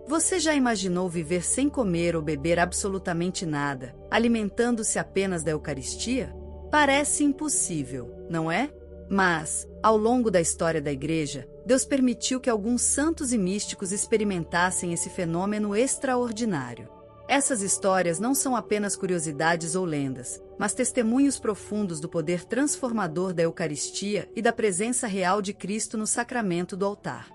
Você já imaginou viver sem comer ou beber absolutamente nada, alimentando-se apenas da Eucaristia? Parece impossível, não é? Mas, ao longo da história da Igreja, Deus permitiu que alguns santos e místicos experimentassem esse fenômeno extraordinário. Essas histórias não são apenas curiosidades ou lendas, mas testemunhos profundos do poder transformador da Eucaristia e da presença real de Cristo no sacramento do altar.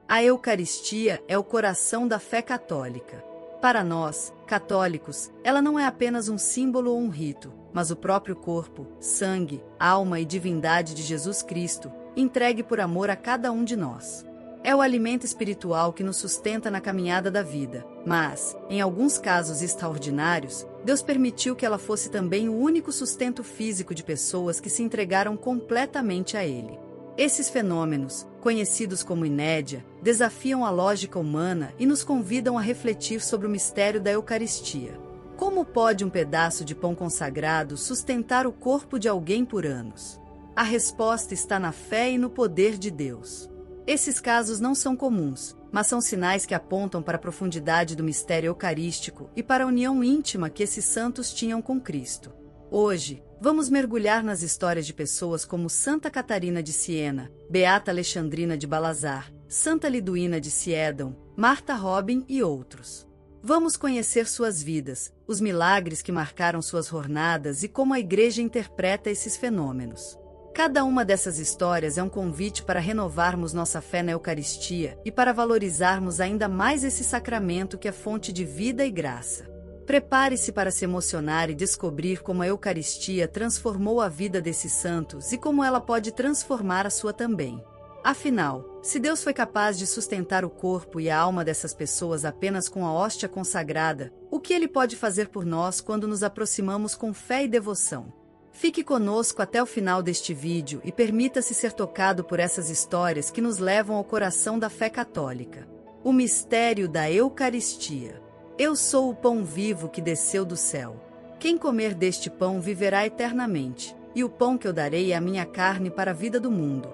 A Eucaristia é o coração da fé católica. Para nós, católicos, ela não é apenas um símbolo ou um rito, mas o próprio corpo, sangue, alma e divindade de Jesus Cristo, entregue por amor a cada um de nós. É o alimento espiritual que nos sustenta na caminhada da vida, mas, em alguns casos extraordinários, Deus permitiu que ela fosse também o único sustento físico de pessoas que se entregaram completamente a Ele. Esses fenômenos, conhecidos como inédia, desafiam a lógica humana e nos convidam a refletir sobre o mistério da Eucaristia. Como pode um pedaço de pão consagrado sustentar o corpo de alguém por anos? A resposta está na fé e no poder de Deus. Esses casos não são comuns, mas são sinais que apontam para a profundidade do mistério eucarístico e para a união íntima que esses santos tinham com Cristo. Hoje, vamos mergulhar nas histórias de pessoas como Santa Catarina de Siena, Beata Alexandrina de Balazar, Santa Liduína de Siedão, Martha Robin e outros. Vamos conhecer suas vidas, os milagres que marcaram suas jornadas e como a Igreja interpreta esses fenômenos. Cada uma dessas histórias é um convite para renovarmos nossa fé na Eucaristia e para valorizarmos ainda mais esse sacramento que é fonte de vida e graça. Prepare-se para se emocionar e descobrir como a Eucaristia transformou a vida desses santos e como ela pode transformar a sua também. Afinal, se Deus foi capaz de sustentar o corpo e a alma dessas pessoas apenas com a hóstia consagrada, o que Ele pode fazer por nós quando nos aproximamos com fé e devoção? Fique conosco até o final deste vídeo e permita-se ser tocado por essas histórias que nos levam ao coração da fé católica. O mistério da Eucaristia. Eu sou o pão vivo que desceu do céu. Quem comer deste pão viverá eternamente, e o pão que eu darei é a minha carne para a vida do mundo.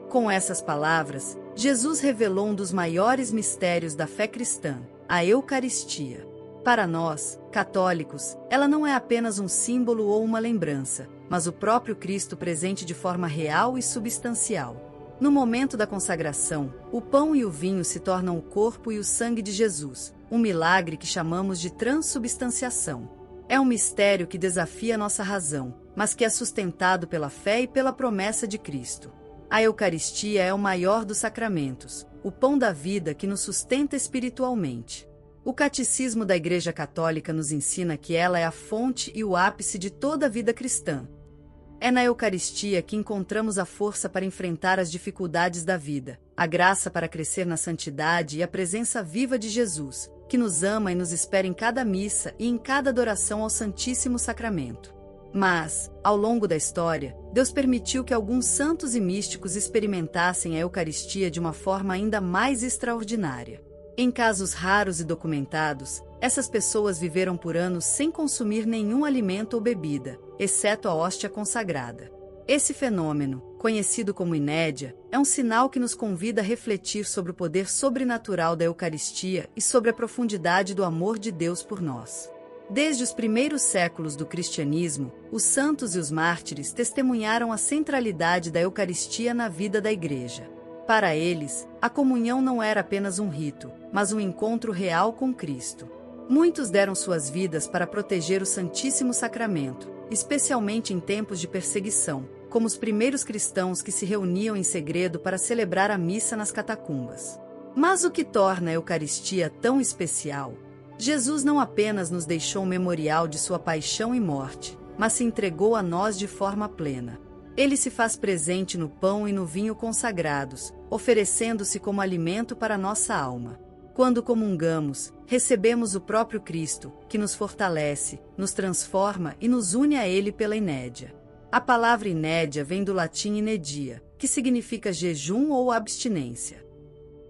Com essas palavras, Jesus revelou um dos maiores mistérios da fé cristã, a Eucaristia. Para nós, católicos, ela não é apenas um símbolo ou uma lembrança, mas o próprio Cristo presente de forma real e substancial. No momento da consagração, o pão e o vinho se tornam o corpo e o sangue de Jesus, um milagre que chamamos de transubstanciação. É um mistério que desafia nossa razão, mas que é sustentado pela fé e pela promessa de Cristo. A Eucaristia é o maior dos sacramentos, o pão da vida que nos sustenta espiritualmente. O Catecismo da Igreja Católica nos ensina que ela é a fonte e o ápice de toda a vida cristã. É na Eucaristia que encontramos a força para enfrentar as dificuldades da vida, a graça para crescer na santidade e a presença viva de Jesus, que nos ama e nos espera em cada missa e em cada adoração ao Santíssimo Sacramento. Mas, ao longo da história, Deus permitiu que alguns santos e místicos experimentassem a Eucaristia de uma forma ainda mais extraordinária. Em casos raros e documentados, essas pessoas viveram por anos sem consumir nenhum alimento ou bebida, exceto a hóstia consagrada. Esse fenômeno, conhecido como inédia, é um sinal que nos convida a refletir sobre o poder sobrenatural da Eucaristia e sobre a profundidade do amor de Deus por nós. Desde os primeiros séculos do cristianismo, os santos e os mártires testemunharam a centralidade da Eucaristia na vida da Igreja. Para eles, a comunhão não era apenas um rito, mas um encontro real com Cristo. Muitos deram suas vidas para proteger o Santíssimo Sacramento, especialmente em tempos de perseguição, como os primeiros cristãos que se reuniam em segredo para celebrar a missa nas catacumbas. Mas o que torna a Eucaristia tão especial? Jesus não apenas nos deixou um memorial de sua paixão e morte, mas se entregou a nós de forma plena. Ele se faz presente no pão e no vinho consagrados, oferecendo-se como alimento para nossa alma. Quando comungamos, recebemos o próprio Cristo, que nos fortalece, nos transforma e nos une a Ele pela inédia. A palavra inédia vem do latim inedia, que significa jejum ou abstinência.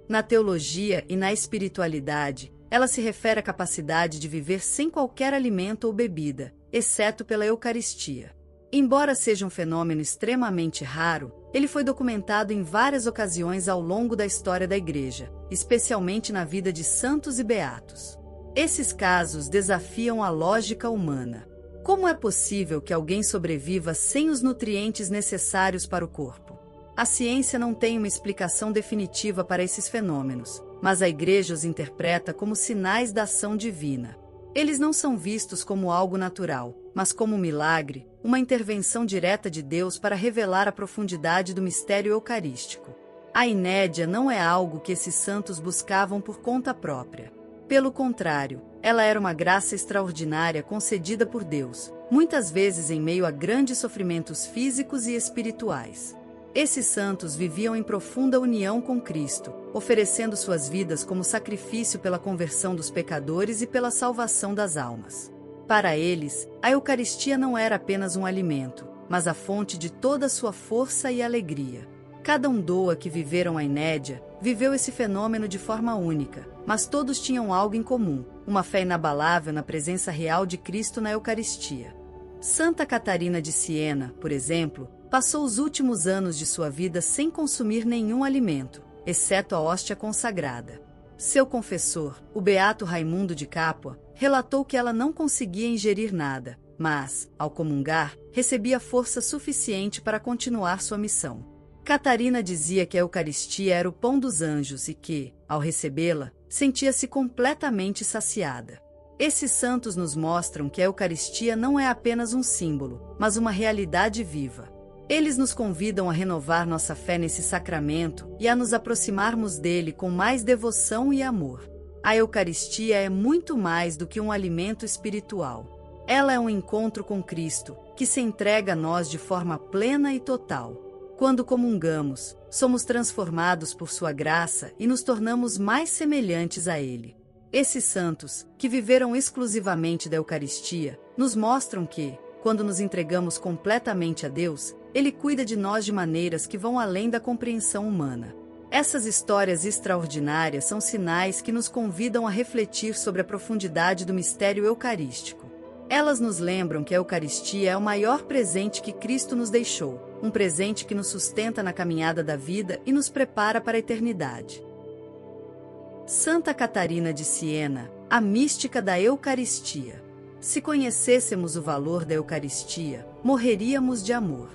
Na teologia e na espiritualidade, ela se refere à capacidade de viver sem qualquer alimento ou bebida, exceto pela Eucaristia. Embora seja um fenômeno extremamente raro, ele foi documentado em várias ocasiões ao longo da história da Igreja, especialmente na vida de santos e beatos. Esses casos desafiam a lógica humana. Como é possível que alguém sobreviva sem os nutrientes necessários para o corpo? A ciência não tem uma explicação definitiva para esses fenômenos, mas a Igreja os interpreta como sinais da ação divina. Eles não são vistos como algo natural, mas como um milagre, uma intervenção direta de Deus para revelar a profundidade do mistério eucarístico. A inédia não é algo que esses santos buscavam por conta própria. Pelo contrário, ela era uma graça extraordinária concedida por Deus, muitas vezes em meio a grandes sofrimentos físicos e espirituais. Esses santos viviam em profunda união com Cristo, oferecendo suas vidas como sacrifício pela conversão dos pecadores e pela salvação das almas. Para eles, a Eucaristia não era apenas um alimento, mas a fonte de toda a sua força e alegria. Cada um doa que viveram a inédia, viveu esse fenômeno de forma única, mas todos tinham algo em comum, uma fé inabalável na presença real de Cristo na Eucaristia. Santa Catarina de Siena, por exemplo, passou os últimos anos de sua vida sem consumir nenhum alimento, exceto a hóstia consagrada. Seu confessor, o beato Raimundo de Capua, relatou que ela não conseguia ingerir nada, mas, ao comungar, recebia força suficiente para continuar sua missão. Catarina dizia que a Eucaristia era o pão dos anjos e que, ao recebê-la, sentia-se completamente saciada. Esses santos nos mostram que a Eucaristia não é apenas um símbolo, mas uma realidade viva. Eles nos convidam a renovar nossa fé nesse sacramento e a nos aproximarmos dele com mais devoção e amor. A Eucaristia é muito mais do que um alimento espiritual. Ela é um encontro com Cristo, que se entrega a nós de forma plena e total. Quando comungamos, somos transformados por sua graça e nos tornamos mais semelhantes a Ele. Esses santos, que viveram exclusivamente da Eucaristia, nos mostram que, quando nos entregamos completamente a Deus, Ele cuida de nós de maneiras que vão além da compreensão humana. Essas histórias extraordinárias são sinais que nos convidam a refletir sobre a profundidade do mistério eucarístico. Elas nos lembram que a Eucaristia é o maior presente que Cristo nos deixou, um presente que nos sustenta na caminhada da vida e nos prepara para a eternidade. Santa Catarina de Siena, a mística da Eucaristia. Se conhecêssemos o valor da Eucaristia, morreríamos de amor.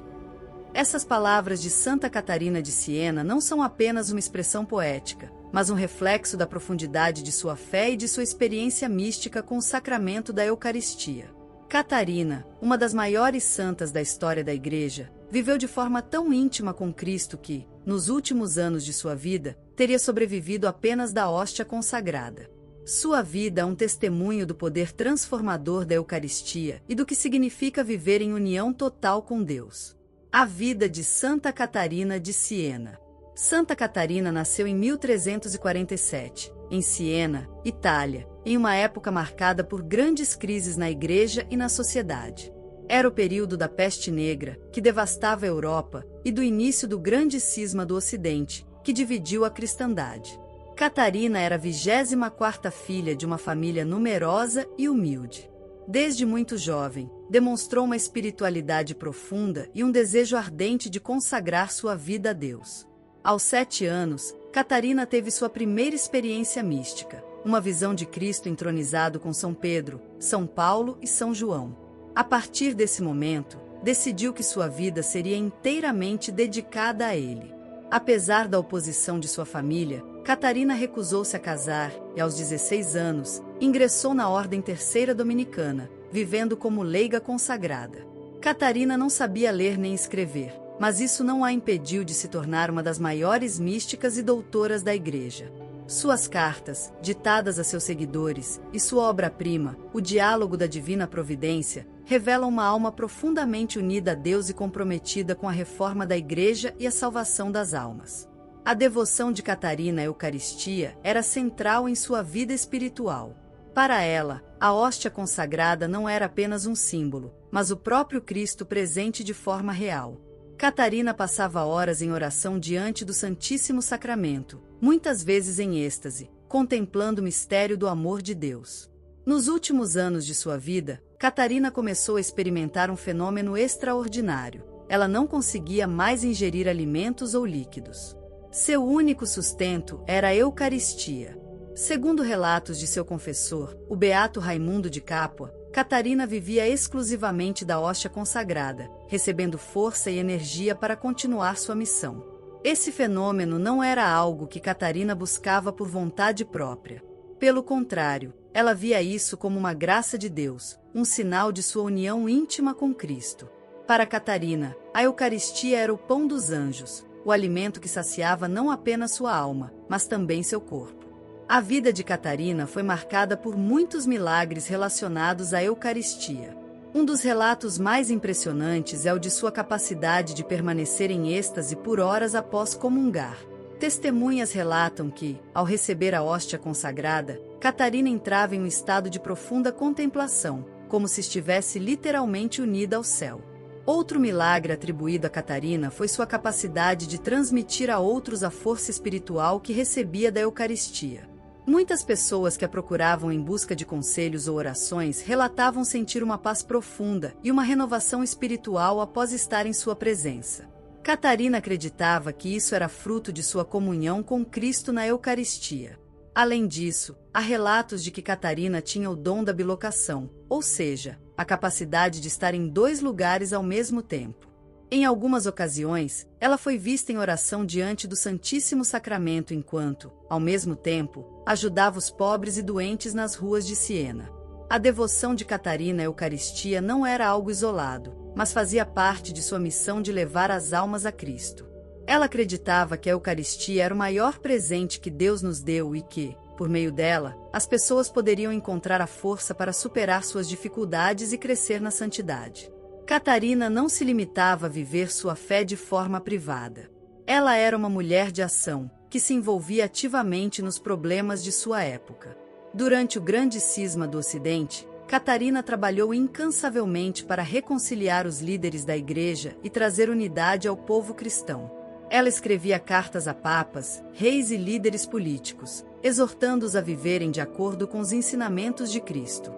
Essas palavras de Santa Catarina de Siena não são apenas uma expressão poética, mas um reflexo da profundidade de sua fé e de sua experiência mística com o sacramento da Eucaristia. Catarina, uma das maiores santas da história da Igreja, viveu de forma tão íntima com Cristo que, nos últimos anos de sua vida, teria sobrevivido apenas da hóstia consagrada. Sua vida é um testemunho do poder transformador da Eucaristia e do que significa viver em união total com Deus. A vida de Santa Catarina de Siena. Santa Catarina nasceu em 1347, em Siena, Itália, em uma época marcada por grandes crises na Igreja e na sociedade. Era o período da peste negra, que devastava a Europa, e do início do grande cisma do Ocidente, que dividiu a cristandade. Catarina era a 24ª filha de uma família numerosa e humilde. Desde muito jovem, demonstrou uma espiritualidade profunda e um desejo ardente de consagrar sua vida a Deus. Aos 7 anos, Catarina teve sua primeira experiência mística, uma visão de Cristo entronizado com São Pedro, São Paulo e São João. A partir desse momento, decidiu que sua vida seria inteiramente dedicada a ele. Apesar da oposição de sua família, Catarina recusou-se a casar e, aos 16 anos, ingressou na Ordem Terceira Dominicana, vivendo como leiga consagrada. Catarina não sabia ler nem escrever, mas isso não a impediu de se tornar uma das maiores místicas e doutoras da Igreja. Suas cartas, ditadas a seus seguidores, e sua obra-prima, O Diálogo da Divina Providência, revelam uma alma profundamente unida a Deus e comprometida com a reforma da Igreja e a salvação das almas. A devoção de Catarina à Eucaristia era central em sua vida espiritual. Para ela, a hóstia consagrada não era apenas um símbolo, mas o próprio Cristo presente de forma real. Catarina passava horas em oração diante do Santíssimo Sacramento, muitas vezes em êxtase, contemplando o mistério do amor de Deus. Nos últimos anos de sua vida, Catarina começou a experimentar um fenômeno extraordinário. ela não conseguia mais ingerir alimentos ou líquidos. Seu único sustento era a Eucaristia. Segundo relatos de seu confessor, o beato Raimundo de Capua, Catarina vivia exclusivamente da hóstia consagrada, recebendo força e energia para continuar sua missão. Esse fenômeno não era algo que Catarina buscava por vontade própria. Pelo contrário, ela via isso como uma graça de Deus, um sinal de sua união íntima com Cristo. Para Catarina, a Eucaristia era o pão dos anjos, o alimento que saciava não apenas sua alma, mas também seu corpo. A vida de Catarina foi marcada por muitos milagres relacionados à Eucaristia. Um dos relatos mais impressionantes é o de sua capacidade de permanecer em êxtase por horas após comungar. Testemunhas relatam que, ao receber a hóstia consagrada, Catarina entrava em um estado de profunda contemplação, como se estivesse literalmente unida ao céu. Outro milagre atribuído a Catarina foi sua capacidade de transmitir a outros a força espiritual que recebia da Eucaristia. Muitas pessoas que a procuravam em busca de conselhos ou orações relatavam sentir uma paz profunda e uma renovação espiritual após estar em sua presença. Catarina acreditava que isso era fruto de sua comunhão com Cristo na Eucaristia. Além disso, há relatos de que Catarina tinha o dom da bilocação, ou seja, a capacidade de estar em 2 lugares ao mesmo tempo. Em algumas ocasiões, ela foi vista em oração diante do Santíssimo Sacramento enquanto, ao mesmo tempo, ajudava os pobres e doentes nas ruas de Siena. A devoção de Catarina à Eucaristia não era algo isolado, mas fazia parte de sua missão de levar as almas a Cristo. Ela acreditava que a Eucaristia era o maior presente que Deus nos deu e que, por meio dela, as pessoas poderiam encontrar a força para superar suas dificuldades e crescer na santidade. Catarina não se limitava a viver sua fé de forma privada. Ela era uma mulher de ação, que se envolvia ativamente nos problemas de sua época. Durante o Grande Cisma do Ocidente, Catarina trabalhou incansavelmente para reconciliar os líderes da Igreja e trazer unidade ao povo cristão. Ela escrevia cartas a papas, reis e líderes políticos, exortando-os a viverem de acordo com os ensinamentos de Cristo.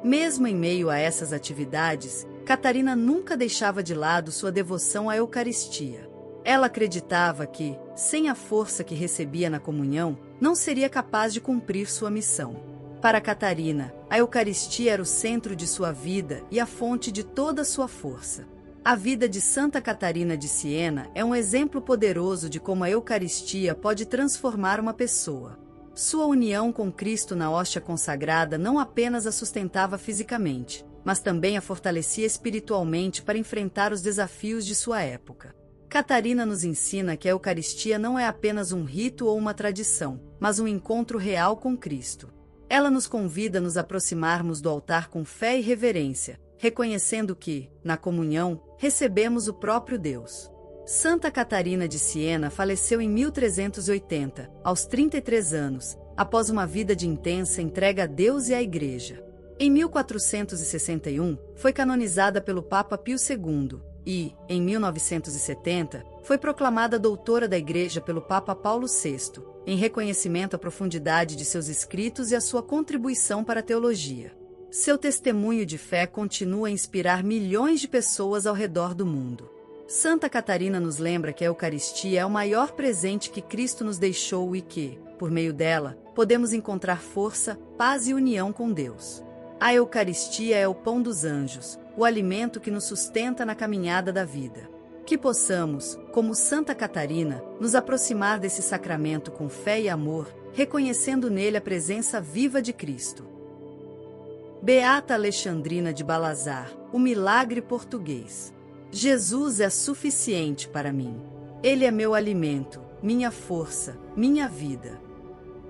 Mesmo em meio a essas atividades, Catarina nunca deixava de lado sua devoção à Eucaristia. Ela acreditava que, sem a força que recebia na comunhão, não seria capaz de cumprir sua missão. Para Catarina, a Eucaristia era o centro de sua vida e a fonte de toda sua força. A vida de Santa Catarina de Siena é um exemplo poderoso de como a Eucaristia pode transformar uma pessoa. Sua união com Cristo na hóstia consagrada não apenas a sustentava fisicamente, mas também a fortalecia espiritualmente para enfrentar os desafios de sua época. Catarina nos ensina que a Eucaristia não é apenas um rito ou uma tradição, mas um encontro real com Cristo. Ela nos convida a nos aproximarmos do altar com fé e reverência, reconhecendo que, na comunhão, recebemos o próprio Deus. Santa Catarina de Siena faleceu em 1380, aos 33 anos, após uma vida de intensa entrega a Deus e à Igreja. Em 1461, foi canonizada pelo Papa Pio II e, em 1970, foi proclamada doutora da Igreja pelo Papa Paulo VI, em reconhecimento à profundidade de seus escritos e à sua contribuição para a teologia. Seu testemunho de fé continua a inspirar milhões de pessoas ao redor do mundo. Santa Catarina nos lembra que a Eucaristia é o maior presente que Cristo nos deixou e que, por meio dela, podemos encontrar força, paz e união com Deus. A Eucaristia é o pão dos anjos, o alimento que nos sustenta na caminhada da vida. Que possamos, como Santa Catarina, nos aproximar desse sacramento com fé e amor, reconhecendo nele a presença viva de Cristo. Beata Alexandrina de Balazar, o milagre português. Jesus é suficiente para mim. Ele é meu alimento, minha força, minha vida.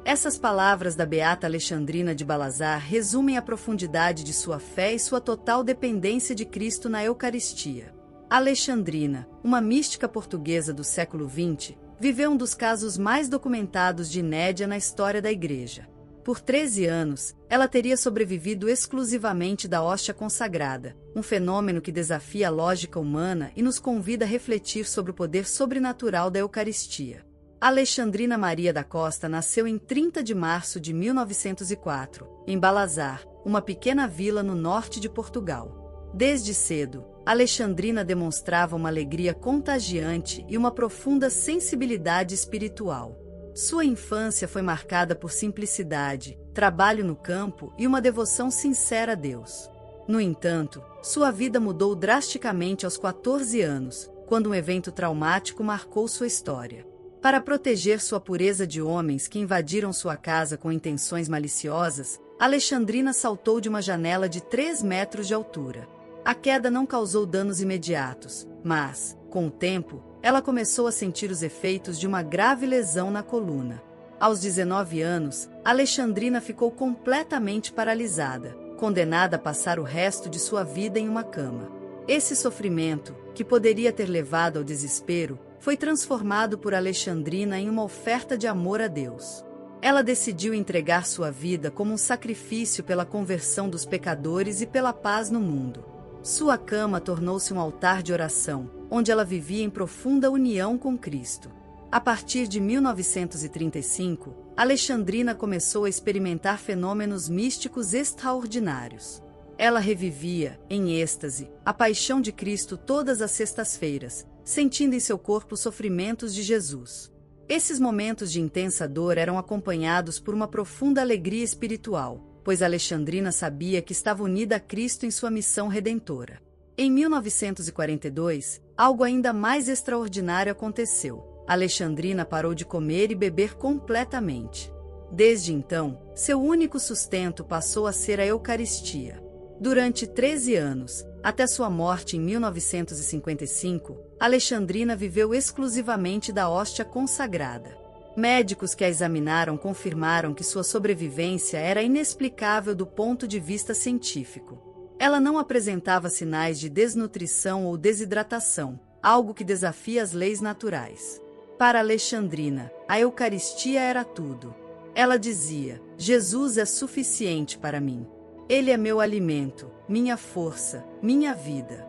Essas palavras da Beata Alexandrina de Balazar resumem a profundidade de sua fé e sua total dependência de Cristo na Eucaristia. Alexandrina, uma mística portuguesa do século XX, viveu um dos casos mais documentados de inédia na história da Igreja. Por 13 anos, ela teria sobrevivido exclusivamente da hóstia consagrada, um fenômeno que desafia a lógica humana e nos convida a refletir sobre o poder sobrenatural da Eucaristia. Alexandrina Maria da Costa nasceu em 30 de março de 1904, em Balazar, uma pequena vila no norte de Portugal. Desde cedo, Alexandrina demonstrava uma alegria contagiante e uma profunda sensibilidade espiritual. Sua infância foi marcada por simplicidade, trabalho no campo e uma devoção sincera a Deus. No entanto, sua vida mudou drasticamente aos 14 anos, quando um evento traumático marcou sua história. Para proteger sua pureza de homens que invadiram sua casa com intenções maliciosas, Alexandrina saltou de uma janela de 3 metros de altura. A queda não causou danos imediatos, mas, com o tempo, ela começou a sentir os efeitos de uma grave lesão na coluna. Aos 19 anos, Alexandrina ficou completamente paralisada, condenada a passar o resto de sua vida em uma cama. Esse sofrimento, que poderia ter levado ao desespero, foi transformado por Alexandrina em uma oferta de amor a Deus. Ela decidiu entregar sua vida como um sacrifício pela conversão dos pecadores e pela paz no mundo. Sua cama tornou-se um altar de oração, onde ela vivia em profunda união com Cristo. A partir de 1935, Alexandrina começou a experimentar fenômenos místicos extraordinários. Ela revivia, em êxtase, a paixão de Cristo todas as sextas-feiras, sentindo em seu corpo os sofrimentos de Jesus. Esses momentos de intensa dor eram acompanhados por uma profunda alegria espiritual, pois Alexandrina sabia que estava unida a Cristo em sua missão redentora. Em 1942, algo ainda mais extraordinário aconteceu. Alexandrina parou de comer e beber completamente. Desde então, seu único sustento passou a ser a Eucaristia. Durante 13 anos, até sua morte em 1955, Alexandrina viveu exclusivamente da hóstia consagrada. Médicos que a examinaram confirmaram que sua sobrevivência era inexplicável do ponto de vista científico. Ela não apresentava sinais de desnutrição ou desidratação, algo que desafia as leis naturais. Para Alexandrina, a Eucaristia era tudo. Ela dizia: Jesus é suficiente para mim. Ele é meu alimento, minha força, minha vida.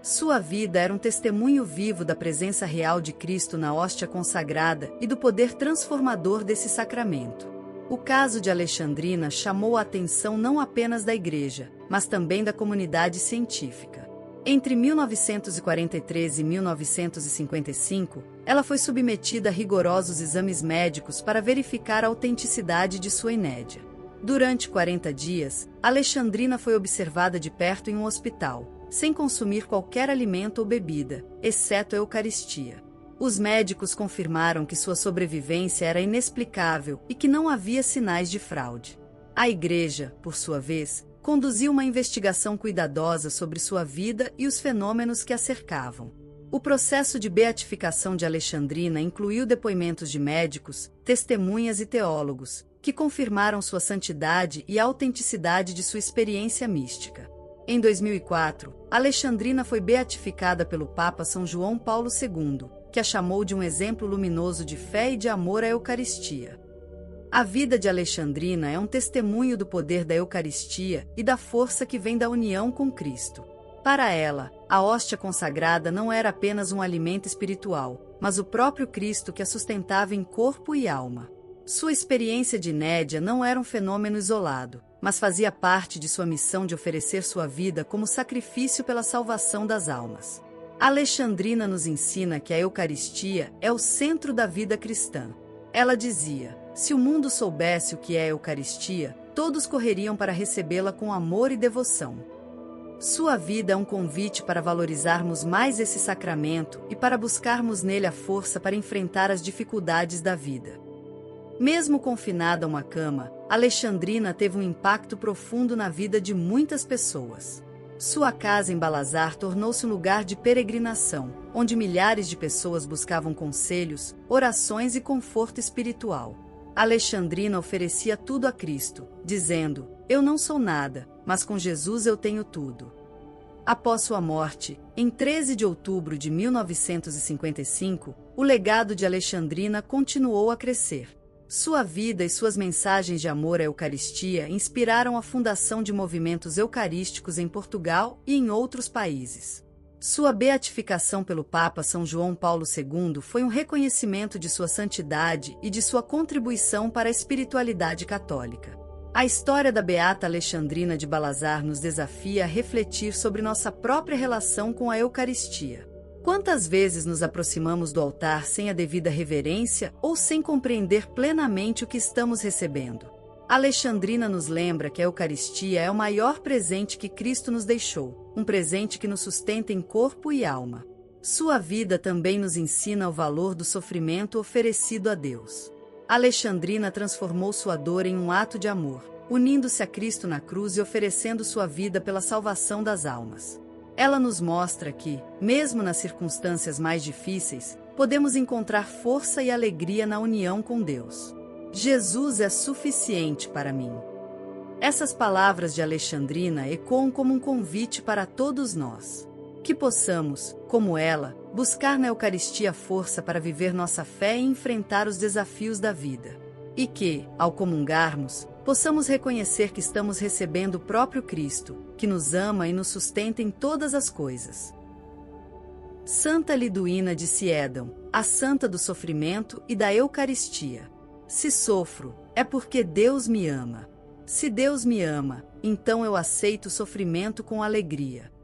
Sua vida era um testemunho vivo da presença real de Cristo na hóstia consagrada e do poder transformador desse sacramento. O caso de Alexandrina chamou a atenção não apenas da Igreja, mas também da comunidade científica. Entre 1943 e 1955, ela foi submetida a rigorosos exames médicos para verificar a autenticidade de sua inédia. Durante 40 dias, Alexandrina foi observada de perto em um hospital, sem consumir qualquer alimento ou bebida, exceto a Eucaristia. Os médicos confirmaram que sua sobrevivência era inexplicável e que não havia sinais de fraude. A Igreja, por sua vez, conduziu uma investigação cuidadosa sobre sua vida e os fenômenos que a cercavam. O processo de beatificação de Alexandrina incluiu depoimentos de médicos, testemunhas e teólogos, que confirmaram sua santidade e a autenticidade de sua experiência mística. Em 2004, Alexandrina foi beatificada pelo Papa São João Paulo II, que a chamou de um exemplo luminoso de fé e de amor à Eucaristia. A vida de Alexandrina é um testemunho do poder da Eucaristia e da força que vem da união com Cristo. Para ela, a hóstia consagrada não era apenas um alimento espiritual, mas o próprio Cristo que a sustentava em corpo e alma. Sua experiência de inédia não era um fenômeno isolado, mas fazia parte de sua missão de oferecer sua vida como sacrifício pela salvação das almas. Alexandrina nos ensina que a Eucaristia é o centro da vida cristã. Ela dizia: se o mundo soubesse o que é a Eucaristia, todos correriam para recebê-la com amor e devoção. Sua vida é um convite para valorizarmos mais esse sacramento e para buscarmos nele a força para enfrentar as dificuldades da vida. Mesmo confinada a uma cama, Alexandrina teve um impacto profundo na vida de muitas pessoas. Sua casa em Balazar tornou-se um lugar de peregrinação, onde milhares de pessoas buscavam conselhos, orações e conforto espiritual. Alexandrina oferecia tudo a Cristo, dizendo: eu não sou nada, mas com Jesus eu tenho tudo. Após sua morte, em 13 de outubro de 1955, o legado de Alexandrina continuou a crescer. Sua vida e suas mensagens de amor à Eucaristia inspiraram a fundação de movimentos eucarísticos em Portugal e em outros países. Sua beatificação pelo Papa São João Paulo II foi um reconhecimento de sua santidade e de sua contribuição para a espiritualidade católica. A história da Beata Alexandrina de Balazar nos desafia a refletir sobre nossa própria relação com a Eucaristia. Quantas vezes nos aproximamos do altar sem a devida reverência ou sem compreender plenamente o que estamos recebendo? Alexandrina nos lembra que a Eucaristia é o maior presente que Cristo nos deixou, um presente que nos sustenta em corpo e alma. Sua vida também nos ensina o valor do sofrimento oferecido a Deus. Alexandrina transformou sua dor em um ato de amor, unindo-se a Cristo na cruz e oferecendo sua vida pela salvação das almas. Ela nos mostra que, mesmo nas circunstâncias mais difíceis, podemos encontrar força e alegria na união com Deus. Jesus é suficiente para mim. Essas palavras de Alexandrina ecoam como um convite para todos nós. Que possamos, como ela, buscar na Eucaristia força para viver nossa fé e enfrentar os desafios da vida. E que, ao comungarmos, possamos reconhecer que estamos recebendo o próprio Cristo, que nos ama e nos sustenta em todas as coisas. Santa Liduína de Siedão, a santa do sofrimento e da Eucaristia. Se sofro, é porque Deus me ama. Se Deus me ama, então eu aceito o sofrimento com alegria.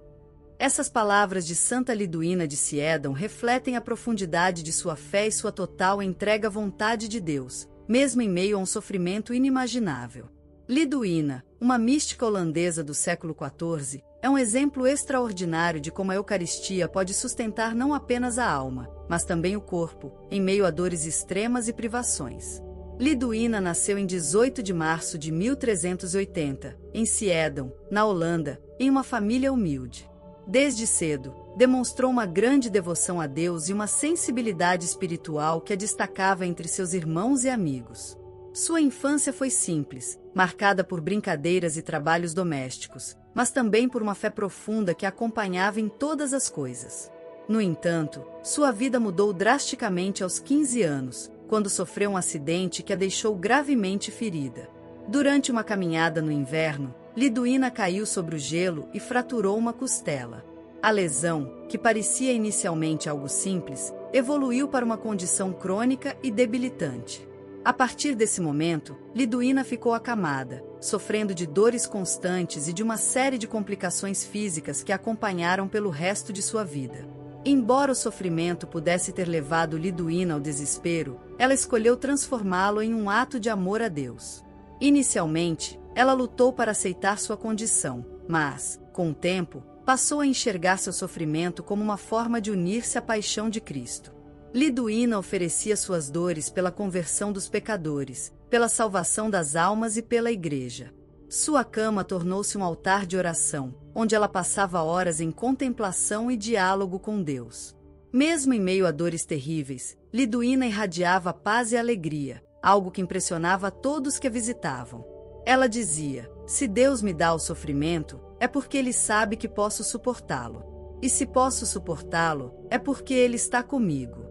Essas palavras de Santa Liduína de Siedão refletem a profundidade de sua fé e sua total entrega à vontade de Deus, mesmo em meio a um sofrimento inimaginável. Liduína, uma mística holandesa do século XIV, é um exemplo extraordinário de como a Eucaristia pode sustentar não apenas a alma, mas também o corpo, em meio a dores extremas e privações. Liduína nasceu em 18 de março de 1380, em Siedão, na Holanda, em uma família humilde. Desde cedo, demonstrou uma grande devoção a Deus e uma sensibilidade espiritual que a destacava entre seus irmãos e amigos. Sua infância foi simples, marcada por brincadeiras e trabalhos domésticos, mas também por uma fé profunda que a acompanhava em todas as coisas. No entanto, sua vida mudou drasticamente aos 15 anos, quando sofreu um acidente que a deixou gravemente ferida. Durante uma caminhada no inverno, Liduína caiu sobre o gelo e fraturou uma costela. A lesão, que parecia inicialmente algo simples, evoluiu para uma condição crônica e debilitante. A partir desse momento, Liduína ficou acamada, sofrendo de dores constantes e de uma série de complicações físicas que a acompanharam pelo resto de sua vida. Embora o sofrimento pudesse ter levado Liduína ao desespero, ela escolheu transformá-lo em um ato de amor a Deus. Inicialmente, ela lutou para aceitar sua condição, mas, com o tempo, passou a enxergar seu sofrimento como uma forma de unir-se à paixão de Cristo. Liduína oferecia suas dores pela conversão dos pecadores, pela salvação das almas e pela Igreja. Sua cama tornou-se um altar de oração, onde ela passava horas em contemplação e diálogo com Deus. Mesmo em meio a dores terríveis, Liduína irradiava paz e alegria, algo que impressionava a todos que a visitavam. Ela dizia: se Deus me dá o sofrimento, é porque Ele sabe que posso suportá-lo. E se posso suportá-lo, é porque Ele está comigo.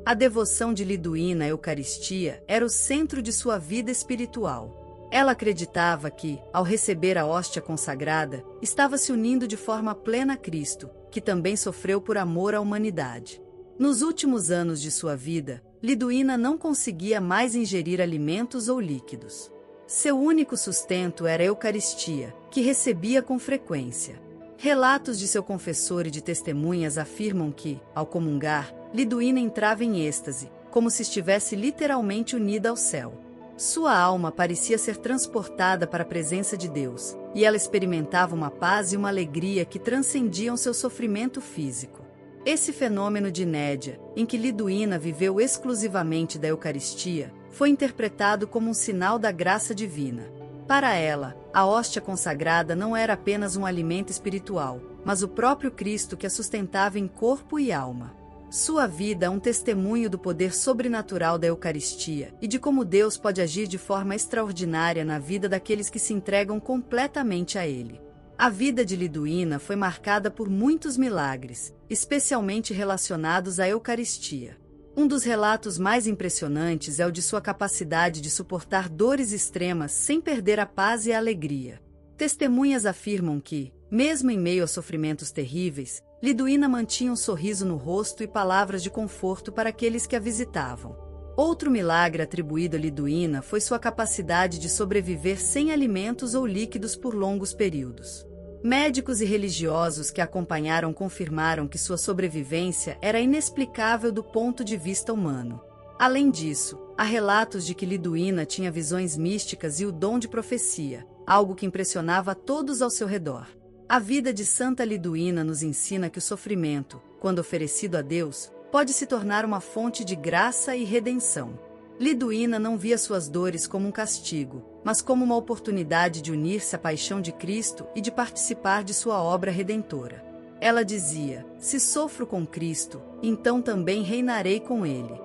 A devoção de Liduína à Eucaristia era o centro de sua vida espiritual. Ela acreditava que, ao receber a hóstia consagrada, estava se unindo de forma plena a Cristo, que também sofreu por amor à humanidade. Nos últimos anos de sua vida, Liduína não conseguia mais ingerir alimentos ou líquidos. Seu único sustento era a Eucaristia, que recebia com frequência. Relatos de seu confessor e de testemunhas afirmam que, ao comungar, Liduína entrava em êxtase, como se estivesse literalmente unida ao céu. Sua alma parecia ser transportada para a presença de Deus, e ela experimentava uma paz e uma alegria que transcendiam seu sofrimento físico. Esse fenômeno de Nédia, em que Liduína viveu exclusivamente da Eucaristia, foi interpretado como um sinal da graça divina. Para ela, a hóstia consagrada não era apenas um alimento espiritual, mas o próprio Cristo que a sustentava em corpo e alma. Sua vida é um testemunho do poder sobrenatural da Eucaristia e de como Deus pode agir de forma extraordinária na vida daqueles que se entregam completamente a Ele. A vida de Liduína foi marcada por muitos milagres, especialmente relacionados à Eucaristia. Um dos relatos mais impressionantes é o de sua capacidade de suportar dores extremas sem perder a paz e a alegria. Testemunhas afirmam que, mesmo em meio a sofrimentos terríveis, Liduína mantinha um sorriso no rosto e palavras de conforto para aqueles que a visitavam. Outro milagre atribuído a Liduína foi sua capacidade de sobreviver sem alimentos ou líquidos por longos períodos. Médicos e religiosos que a acompanharam confirmaram que sua sobrevivência era inexplicável do ponto de vista humano. Além disso, há relatos de que Liduína tinha visões místicas e o dom de profecia, algo que impressionava a todos ao seu redor. A vida de Santa Liduína nos ensina que o sofrimento, quando oferecido a Deus, pode se tornar uma fonte de graça e redenção. Liduína não via suas dores como um castigo, mas como uma oportunidade de unir-se à paixão de Cristo e de participar de sua obra redentora. Ela dizia: "Se sofro com Cristo, então também reinarei com Ele."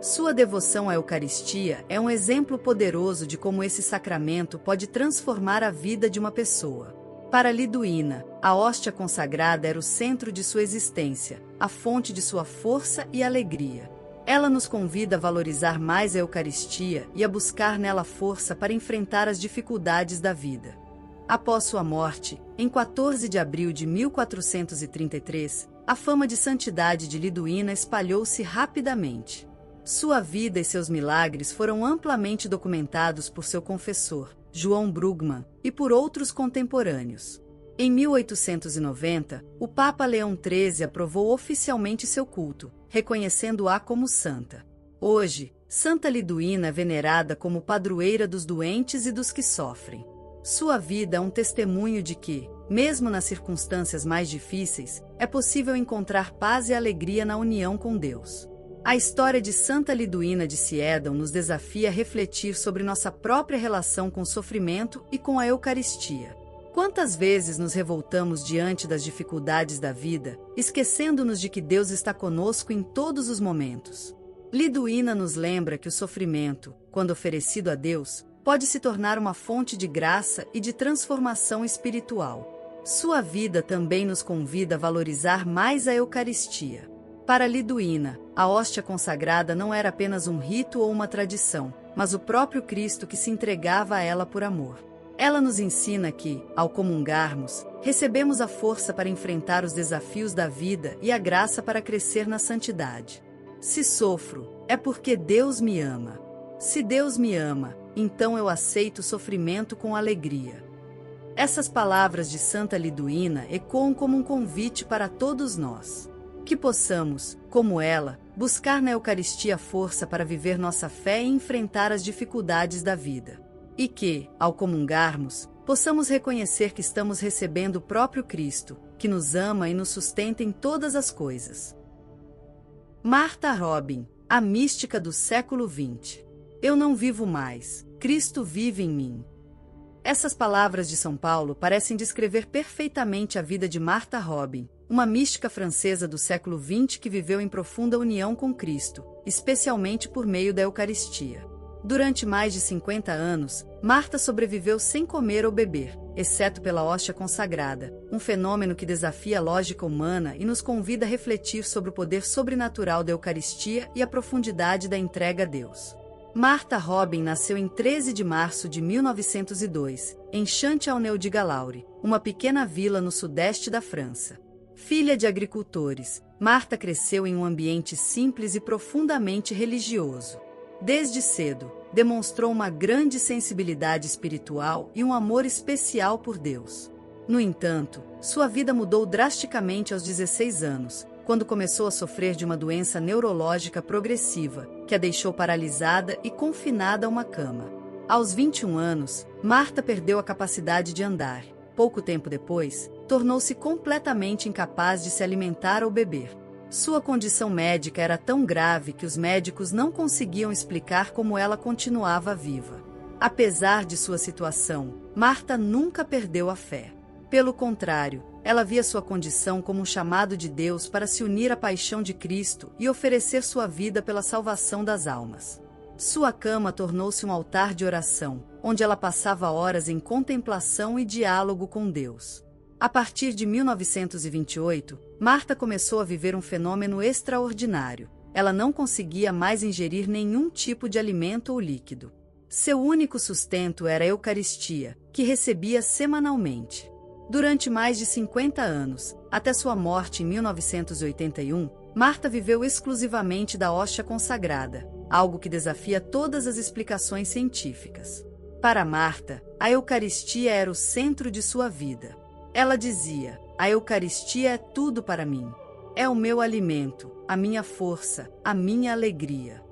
Sua devoção à Eucaristia é um exemplo poderoso de como esse sacramento pode transformar a vida de uma pessoa. Para Liduína, a hóstia consagrada era o centro de sua existência, a fonte de sua força e alegria. Ela nos convida a valorizar mais a Eucaristia e a buscar nela força para enfrentar as dificuldades da vida. Após sua morte, em 14 de abril de 1433, a fama de santidade de Liduína espalhou-se rapidamente. Sua vida e seus milagres foram amplamente documentados por seu confessor, João Brugmann, e por outros contemporâneos. Em 1890, o Papa Leão XIII aprovou oficialmente seu culto, reconhecendo-a como santa. Hoje, Santa Liduína é venerada como padroeira dos doentes e dos que sofrem. Sua vida é um testemunho de que, mesmo nas circunstâncias mais difíceis, é possível encontrar paz e alegria na união com Deus. A história de Santa Liduína de Siedão nos desafia a refletir sobre nossa própria relação com o sofrimento e com a Eucaristia. Quantas vezes nos revoltamos diante das dificuldades da vida, esquecendo-nos de que Deus está conosco em todos os momentos? Liduína nos lembra que o sofrimento, quando oferecido a Deus, pode se tornar uma fonte de graça e de transformação espiritual. Sua vida também nos convida a valorizar mais a Eucaristia. Para Liduína, a hóstia consagrada não era apenas um rito ou uma tradição, mas o próprio Cristo que se entregava a ela por amor. Ela nos ensina que, ao comungarmos, recebemos a força para enfrentar os desafios da vida e a graça para crescer na santidade. Se sofro, é porque Deus me ama. Se Deus me ama, então eu aceito o sofrimento com alegria. Essas palavras de Santa Liduína ecoam como um convite para todos nós. Que possamos, como ela, buscar na Eucaristia força para viver nossa fé e enfrentar as dificuldades da vida. E que, ao comungarmos, possamos reconhecer que estamos recebendo o próprio Cristo, que nos ama e nos sustenta em todas as coisas. Martha Robin, a mística do século XX. Eu não vivo mais, Cristo vive em mim. Essas palavras de São Paulo parecem descrever perfeitamente a vida de Martha Robin, uma mística francesa do século XX que viveu em profunda união com Cristo, especialmente por meio da Eucaristia. Durante mais de 50 anos, Martha sobreviveu sem comer ou beber, exceto pela hóstia consagrada, um fenômeno que desafia a lógica humana e nos convida a refletir sobre o poder sobrenatural da Eucaristia e a profundidade da entrega a Deus. Martha Robin nasceu em 13 de março de 1902, em Chanteauneuf-de-Galaure, uma pequena vila no sudeste da França. Filha de agricultores, Martha cresceu em um ambiente simples e profundamente religioso. Desde cedo, demonstrou uma grande sensibilidade espiritual e um amor especial por Deus. No entanto, sua vida mudou drasticamente aos 16 anos, quando começou a sofrer de uma doença neurológica progressiva, que a deixou paralisada e confinada a uma cama. Aos 21 anos, Martha perdeu a capacidade de andar. Pouco tempo depois, tornou-se completamente incapaz de se alimentar ou beber. Sua condição médica era tão grave que os médicos não conseguiam explicar como ela continuava viva. Apesar de sua situação, Martha nunca perdeu a fé. Pelo contrário, ela via sua condição como um chamado de Deus para se unir à paixão de Cristo e oferecer sua vida pela salvação das almas. Sua cama tornou-se um altar de oração, onde ela passava horas em contemplação e diálogo com Deus. A partir de 1928, Martha começou a viver um fenômeno extraordinário. Ela não conseguia mais ingerir nenhum tipo de alimento ou líquido. Seu único sustento era a Eucaristia, que recebia semanalmente. Durante mais de 50 anos, até sua morte em 1981, Martha viveu exclusivamente da hóstia consagrada, algo que desafia todas as explicações científicas. Para Marta, a Eucaristia era o centro de sua vida. Ela dizia: a Eucaristia é tudo para mim. É o meu alimento, a minha força, a minha alegria.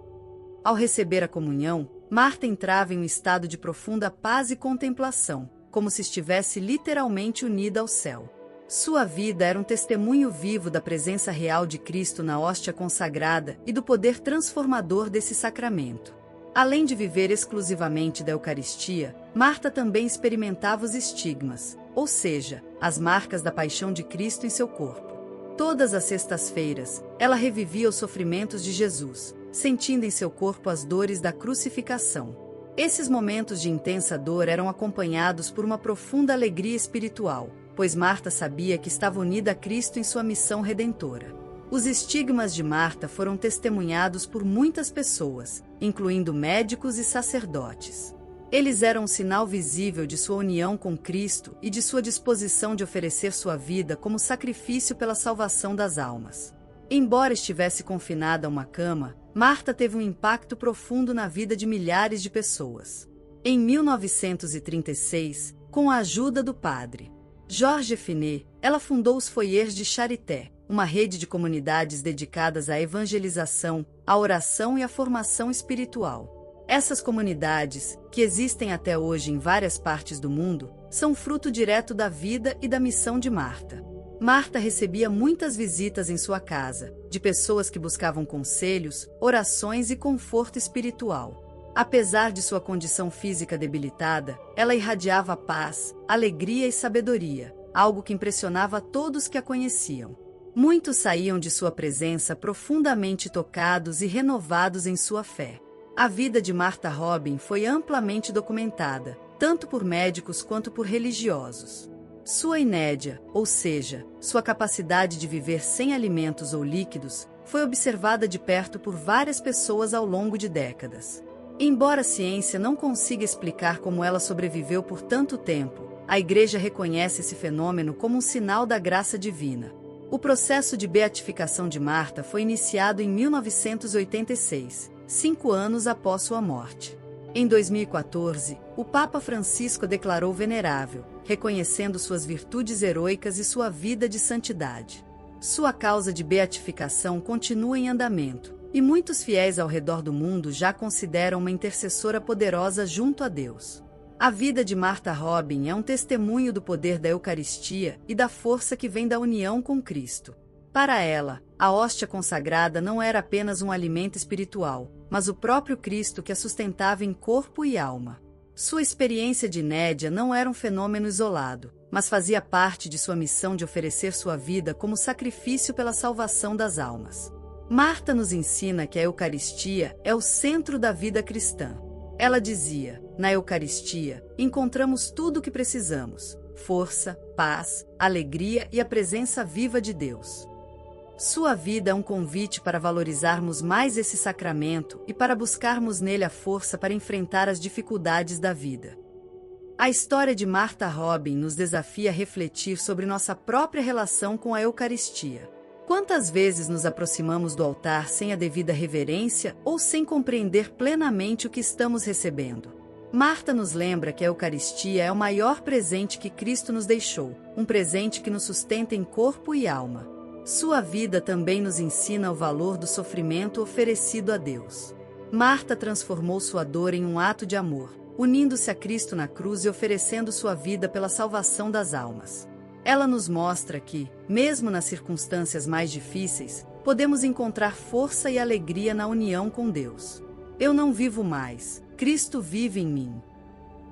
Ao receber a comunhão, Marta entrava em um estado de profunda paz e contemplação, como se estivesse literalmente unida ao céu. Sua vida era um testemunho vivo da presença real de Cristo na hóstia consagrada e do poder transformador desse sacramento. Além de viver exclusivamente da Eucaristia, Marta também experimentava os estigmas, ou seja, as marcas da paixão de Cristo em seu corpo. Todas as sextas-feiras, ela revivia os sofrimentos de Jesus, sentindo em seu corpo as dores da crucificação. Esses momentos de intensa dor eram acompanhados por uma profunda alegria espiritual, pois Marta sabia que estava unida a Cristo em sua missão redentora. Os estigmas de Marta foram testemunhados por muitas pessoas, incluindo médicos e sacerdotes. Eles eram um sinal visível de sua união com Cristo e de sua disposição de oferecer sua vida como sacrifício pela salvação das almas. Embora estivesse confinada a uma cama, Marta teve um impacto profundo na vida de milhares de pessoas. Em 1936, com a ajuda do padre Georges Finet, ela fundou os Foyers de Charité, uma rede de comunidades dedicadas à evangelização, à oração e à formação espiritual. Essas comunidades, que existem até hoje em várias partes do mundo, são fruto direto da vida e da missão de Marta. Marta recebia muitas visitas em sua casa, de pessoas que buscavam conselhos, orações e conforto espiritual. Apesar de sua condição física debilitada, ela irradiava paz, alegria e sabedoria, algo que impressionava todos que a conheciam. Muitos saíam de sua presença profundamente tocados e renovados em sua fé. A vida de Martha Robin foi amplamente documentada, tanto por médicos quanto por religiosos. Sua inédia, ou seja, sua capacidade de viver sem alimentos ou líquidos, foi observada de perto por várias pessoas ao longo de décadas. Embora a ciência não consiga explicar como ela sobreviveu por tanto tempo, a Igreja reconhece esse fenômeno como um sinal da graça divina. O processo de beatificação de Marta foi iniciado em 1986, 5 anos após sua morte. Em 2014, o Papa Francisco a declarou venerável, reconhecendo suas virtudes heroicas e sua vida de santidade. Sua causa de beatificação continua em andamento, e muitos fiéis ao redor do mundo já a consideram uma intercessora poderosa junto a Deus. A vida de Martha Robin é um testemunho do poder da Eucaristia e da força que vem da união com Cristo. Para ela, a hóstia consagrada não era apenas um alimento espiritual, mas o próprio Cristo que a sustentava em corpo e alma. Sua experiência de inédia não era um fenômeno isolado, mas fazia parte de sua missão de oferecer sua vida como sacrifício pela salvação das almas. Marta nos ensina que a Eucaristia é o centro da vida cristã. Ela dizia: na Eucaristia, encontramos tudo o que precisamos: força, paz, alegria e a presença viva de Deus. Sua vida é um convite para valorizarmos mais esse sacramento e para buscarmos nele a força para enfrentar as dificuldades da vida. A história de Martha Robin nos desafia a refletir sobre nossa própria relação com a Eucaristia. Quantas vezes nos aproximamos do altar sem a devida reverência ou sem compreender plenamente o que estamos recebendo? Marta nos lembra que a Eucaristia é o maior presente que Cristo nos deixou, um presente que nos sustenta em corpo e alma. Sua vida também nos ensina o valor do sofrimento oferecido a Deus. Marta transformou sua dor em um ato de amor, unindo-se a Cristo na cruz e oferecendo sua vida pela salvação das almas. Ela nos mostra que, mesmo nas circunstâncias mais difíceis, podemos encontrar força e alegria na união com Deus. Eu não vivo mais, Cristo vive em mim.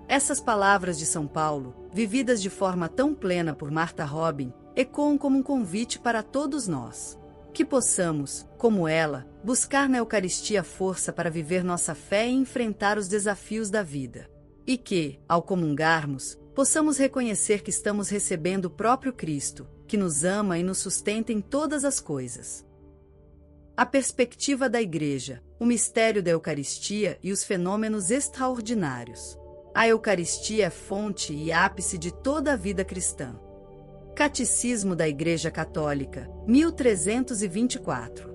Essas palavras de São Paulo, vividas de forma tão plena por Martha Robin, ecoam como um convite para todos nós. Que possamos, como ela, buscar na Eucaristia força para viver nossa fé e enfrentar os desafios da vida. E que, ao comungarmos, possamos reconhecer que estamos recebendo o próprio Cristo, que nos ama e nos sustenta em todas as coisas. A perspectiva da Igreja, o mistério da Eucaristia e os fenômenos extraordinários. A Eucaristia é fonte e ápice de toda a vida cristã. Catecismo da Igreja Católica, 1324.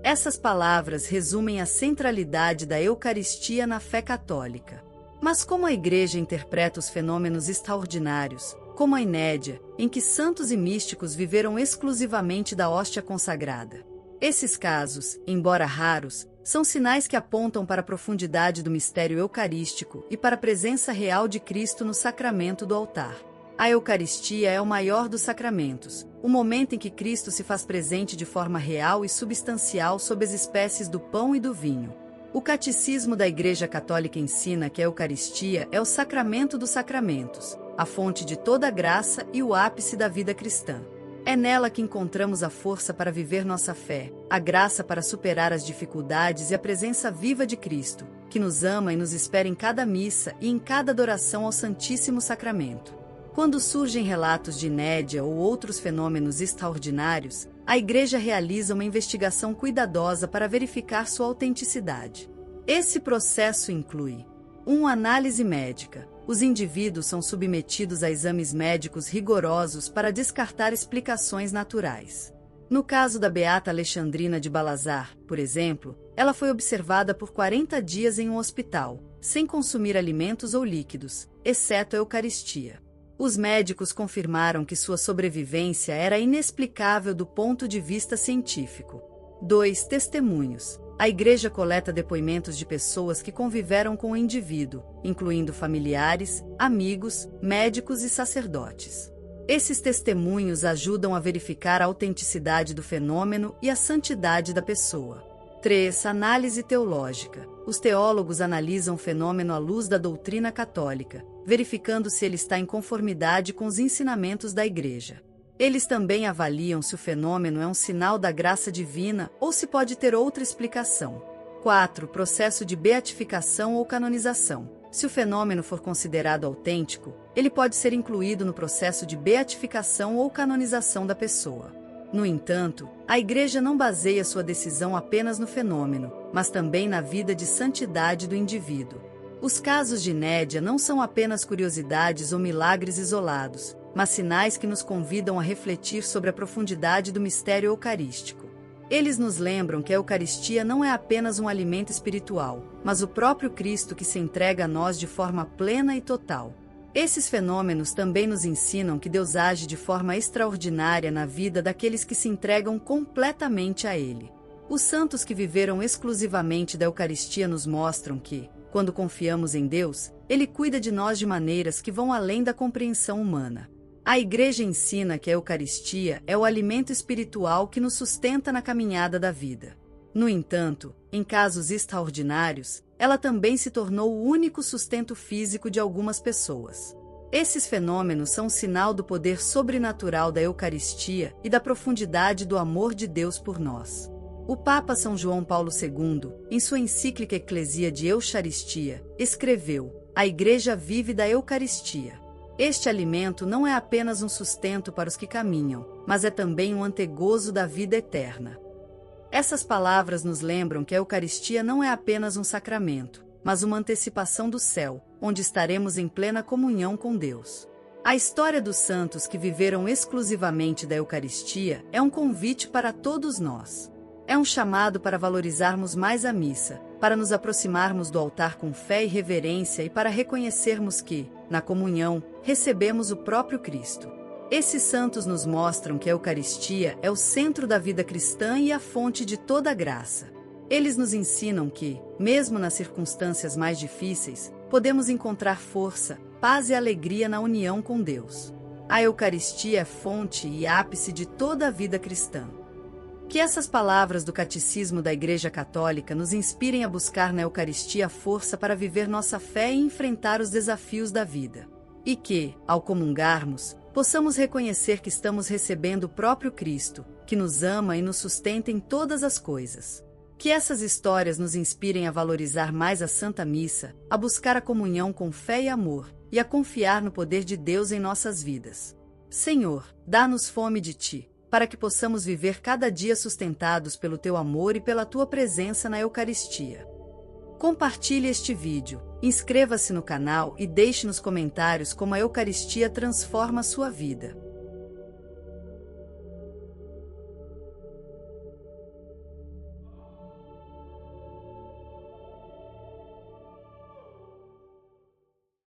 Essas palavras resumem a centralidade da Eucaristia na fé católica. Mas como a Igreja interpreta os fenômenos extraordinários, como a Inédia, em que santos e místicos viveram exclusivamente da hóstia consagrada? Esses casos, embora raros, são sinais que apontam para a profundidade do mistério eucarístico e para a presença real de Cristo no sacramento do altar. A Eucaristia é o maior dos sacramentos, o momento em que Cristo se faz presente de forma real e substancial sob as espécies do pão e do vinho. O Catecismo da Igreja Católica ensina que a Eucaristia é o sacramento dos sacramentos, a fonte de toda a graça e o ápice da vida cristã. É nela que encontramos a força para viver nossa fé, a graça para superar as dificuldades e a presença viva de Cristo, que nos ama e nos espera em cada missa e em cada adoração ao Santíssimo Sacramento. Quando surgem relatos de Inédia ou outros fenômenos extraordinários, a Igreja realiza uma investigação cuidadosa para verificar sua autenticidade. Esse processo inclui: 1. Análise médica. Os indivíduos são submetidos a exames médicos rigorosos para descartar explicações naturais. No caso da beata Alexandrina de Balazar, por exemplo, ela foi observada por 40 dias em um hospital, sem consumir alimentos ou líquidos, exceto a Eucaristia. Os médicos confirmaram que sua sobrevivência era inexplicável do ponto de vista científico. 2. Testemunhos. A Igreja coleta depoimentos de pessoas que conviveram com o indivíduo, incluindo familiares, amigos, médicos e sacerdotes. Esses testemunhos ajudam a verificar a autenticidade do fenômeno e a santidade da pessoa. 3. Análise teológica. Os teólogos analisam o fenômeno à luz da doutrina católica, verificando se ele está em conformidade com os ensinamentos da Igreja. Eles também avaliam se o fenômeno é um sinal da graça divina ou se pode ter outra explicação. 4. Processo de beatificação ou canonização. Se o fenômeno for considerado autêntico, ele pode ser incluído no processo de beatificação ou canonização da pessoa. No entanto, a Igreja não baseia sua decisão apenas no fenômeno, mas também na vida de santidade do indivíduo. Os casos de Inédia não são apenas curiosidades ou milagres isolados, mas sinais que nos convidam a refletir sobre a profundidade do mistério eucarístico. Eles nos lembram que a Eucaristia não é apenas um alimento espiritual, mas o próprio Cristo que se entrega a nós de forma plena e total. Esses fenômenos também nos ensinam que Deus age de forma extraordinária na vida daqueles que se entregam completamente a Ele. Os santos que viveram exclusivamente da Eucaristia nos mostram que, quando confiamos em Deus, Ele cuida de nós de maneiras que vão além da compreensão humana. A Igreja ensina que a Eucaristia é o alimento espiritual que nos sustenta na caminhada da vida. No entanto, em casos extraordinários, ela também se tornou o único sustento físico de algumas pessoas. Esses fenômenos são um sinal do poder sobrenatural da Eucaristia e da profundidade do amor de Deus por nós. O Papa São João Paulo II, em sua encíclica Ecclesia de Eucharistia, escreveu: "A Igreja vive da Eucaristia." Este alimento não é apenas um sustento para os que caminham, mas é também um antegozo da vida eterna. Essas palavras nos lembram que a Eucaristia não é apenas um sacramento, mas uma antecipação do céu, onde estaremos em plena comunhão com Deus. A história dos santos que viveram exclusivamente da Eucaristia é um convite para todos nós. É um chamado para valorizarmos mais a missa, para nos aproximarmos do altar com fé e reverência e para reconhecermos que, na comunhão, recebemos o próprio Cristo. Esses santos nos mostram que a Eucaristia é o centro da vida cristã e a fonte de toda a graça. Eles nos ensinam que, mesmo nas circunstâncias mais difíceis, podemos encontrar força, paz e alegria na união com Deus. A Eucaristia é fonte e ápice de toda a vida cristã. Que essas palavras do Catecismo da Igreja Católica nos inspirem a buscar na Eucaristia a força para viver nossa fé e enfrentar os desafios da vida. E que, ao comungarmos, possamos reconhecer que estamos recebendo o próprio Cristo, que nos ama e nos sustenta em todas as coisas. Que essas histórias nos inspirem a valorizar mais a Santa Missa, a buscar a comunhão com fé e amor, e a confiar no poder de Deus em nossas vidas. Senhor, dá-nos fome de Ti, para que possamos viver cada dia sustentados pelo Teu amor e pela Tua presença na Eucaristia. Compartilhe este vídeo, inscreva-se no canal e deixe nos comentários como a Eucaristia transforma a sua vida.